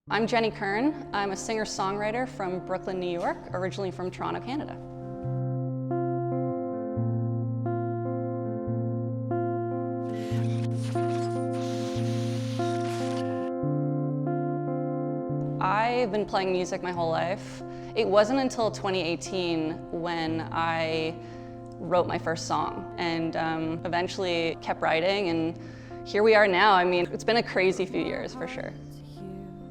I'm Jenny Kern. I'm a singer-songwriter from Brooklyn, New York, originally from Toronto, Canada. I've been playing music my whole life. It wasn't until 2018 when I wrote my first song and eventually kept writing, and here we are now. I mean, it's been a crazy few years for sure.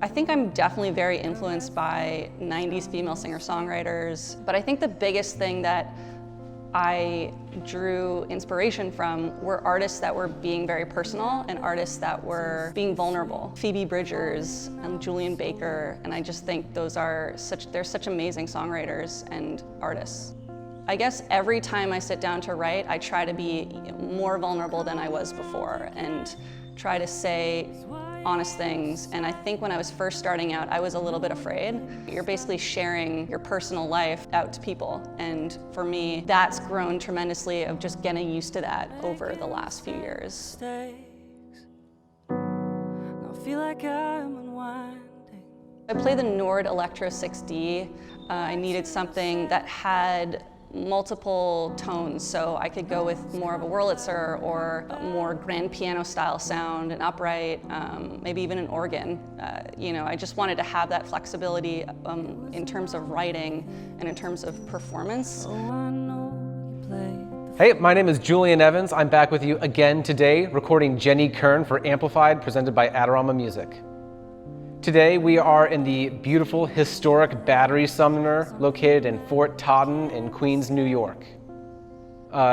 I think I'm definitely very influenced by 90s female singer-songwriters, but I think the biggest thing that I drew inspiration from were artists that were being very personal and artists that were being vulnerable. Phoebe Bridgers and Julian Baker, and I just think they're such amazing songwriters and artists. I guess every time I sit down to write, I try to be more vulnerable than I was before and try to say honest things. And I think when I was first starting out, I was a little bit afraid. You're basically sharing your personal life out to people. And for me, that's grown tremendously of just getting used to that over the last few years. I play the Nord Electro 6D. I needed something that had multiple tones, so I could go with more of a Wurlitzer or a more grand piano style sound, an upright, maybe even an organ. I just wanted to have that flexibility in terms of writing and in terms of performance. Hey, my name is Julian Evans. I'm back with you again today, recording Jenny Kern for Amplified, presented by Adorama Music. Today we are in the beautiful historic Battery Sumner located in Fort Totten in Queens, New York.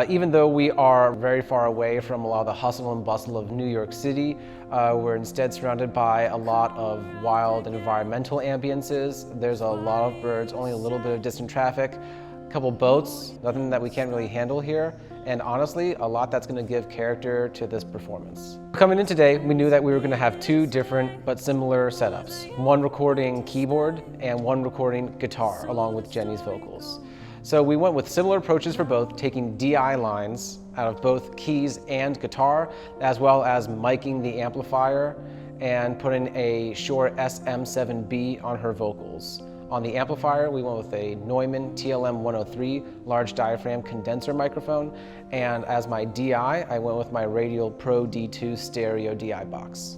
Even though we are very far away from a lot of the hustle and bustle of New York City, we're instead surrounded by a lot of wild and environmental ambiences. There's a lot of birds, only a little bit of distant traffic, a couple boats, nothing that we can't really handle here, and honestly, a lot that's going to give character to this performance. Coming in today, we knew that we were going to have two different but similar setups. One recording keyboard and one recording guitar, along with Jenny's vocals. So we went with similar approaches for both, taking DI lines out of both keys and guitar, as well as miking the amplifier and putting a Shure SM7B on her vocals. On the amplifier, we went with a Neumann TLM-103 large diaphragm condenser microphone, and as my DI, I went with my Radial Pro D2 stereo DI box.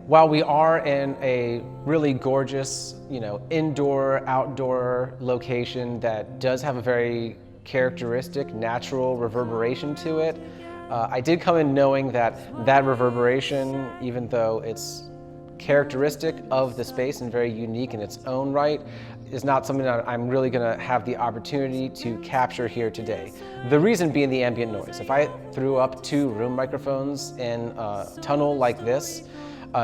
While we are in a really gorgeous, indoor-outdoor location that does have a very characteristic natural reverberation to it, I did come in knowing that reverberation, even though it's characteristic of the space and very unique in its own right, is not something that I'm really going to have the opportunity to capture here today. The reason being the ambient noise. If I threw up two room microphones in a tunnel like this,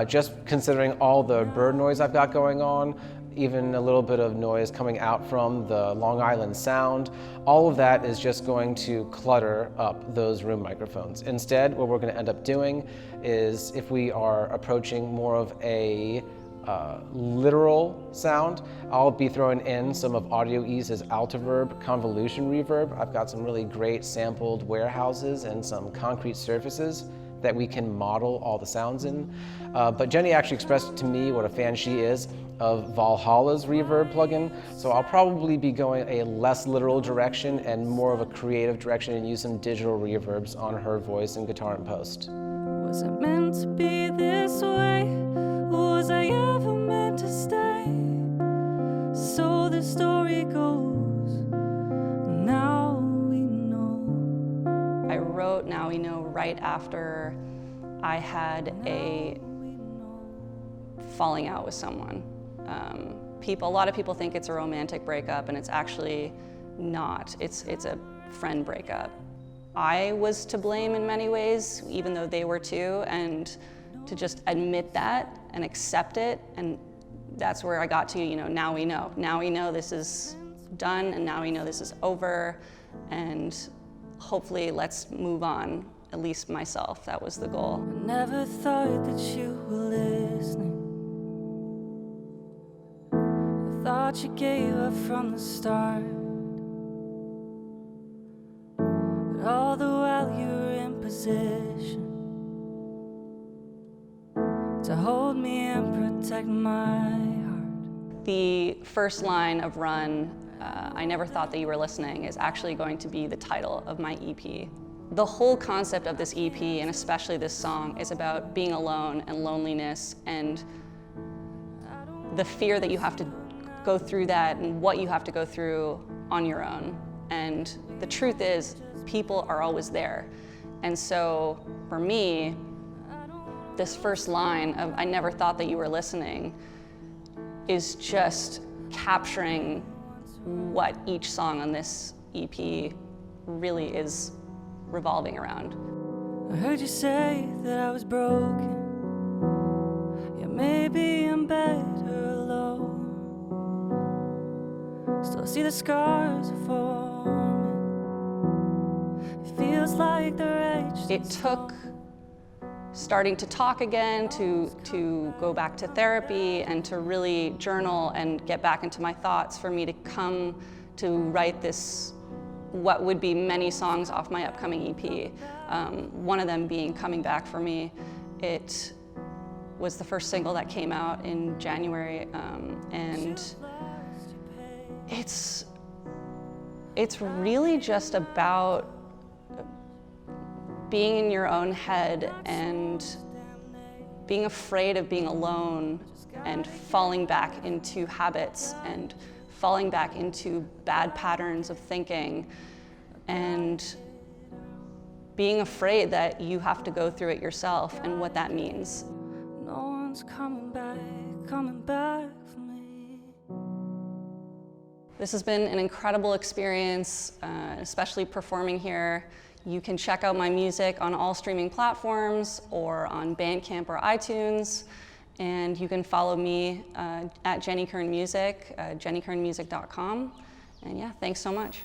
just considering all the bird noise I've got going on, even a little bit of noise coming out from the Long Island Sound, all of that is just going to clutter up those room microphones. Instead, what we're going to end up doing is, if we are approaching more of a literal sound, I'll be throwing in some of Audio Ease's Altiverb convolution reverb. I've got some really great sampled warehouses and some concrete surfaces that we can model all the sounds in. But Jenny actually expressed to me what a fan she is of Valhalla's reverb plugin, so I'll probably be going a less literal direction and more of a creative direction and use some digital reverbs on her voice and guitar in post. Was it meant to be this way? Was I ever meant to stay? So the story goes, now we know. I wrote Now We Know right after I had a falling out with someone. A lot of people think it's a romantic breakup, and it's actually not. It's a friend breakup. I was to blame in many ways, even though they were too, and to just admit that and accept it, and that's where I got to, now we know. Now we know this is done, and now we know this is over, and hopefully let's move on, at least myself. That was the goal. I never thought that you were listening. I thought you gave up from the start. But all the while you were in position to hold me and protect my heart. The first line of Run, I never thought that you were listening, is actually going to be the title of my EP. The whole concept of this EP, and especially this song, is about being alone and loneliness and the fear that you have to go through that and what you have to go through on your own. And the truth is, people are always there. And so for me, this first line of "I never thought that you were listening" is just capturing what each song on this EP really is revolving around. I heard you say that I was broken. Yeah, maybe I'm better alone. Still see the scars forming. It feels like they're etched. It took starting to talk again, to go back to therapy and to really journal and get back into my thoughts for me to come to write this, what would be many songs off my upcoming EP. One of them being Coming Back for Me. It was the first single that came out in January, and it's really just about being in your own head and being afraid of being alone and falling back into habits and falling back into bad patterns of thinking and being afraid that you have to go through it yourself and what that means. No one's coming back for me. This has been an incredible experience, especially performing here. You can check out my music on all streaming platforms or on Bandcamp or iTunes. And you can follow me at Jenny Kern Music, jennykernmusic.com. And yeah, thanks so much.